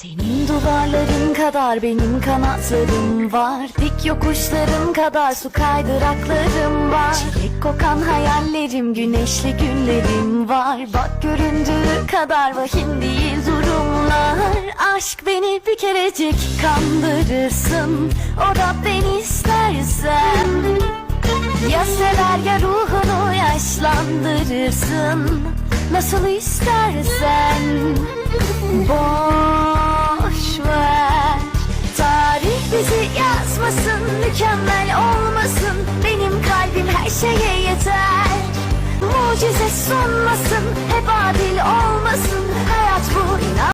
Senin duvarların kadar benim kanatlarım var. Dik yokuşların kadar su kaydıraklarım var. Çilek kokan hayallerim, güneşli günlerim var. Bak göründüğü kadar vahim değil durumlar. Aşk beni bir kerecik kandırırsın, o da beni istersen. Ya sever ya ruhunu yaşlandırırsın, nasıl istersen. Boş ver, tarih bizi yazmasın, mükemmel olmasın. Benim kalbim her şeye yeter. Mucize sunmasın, hep adil olmasın. Hayat bu, inan.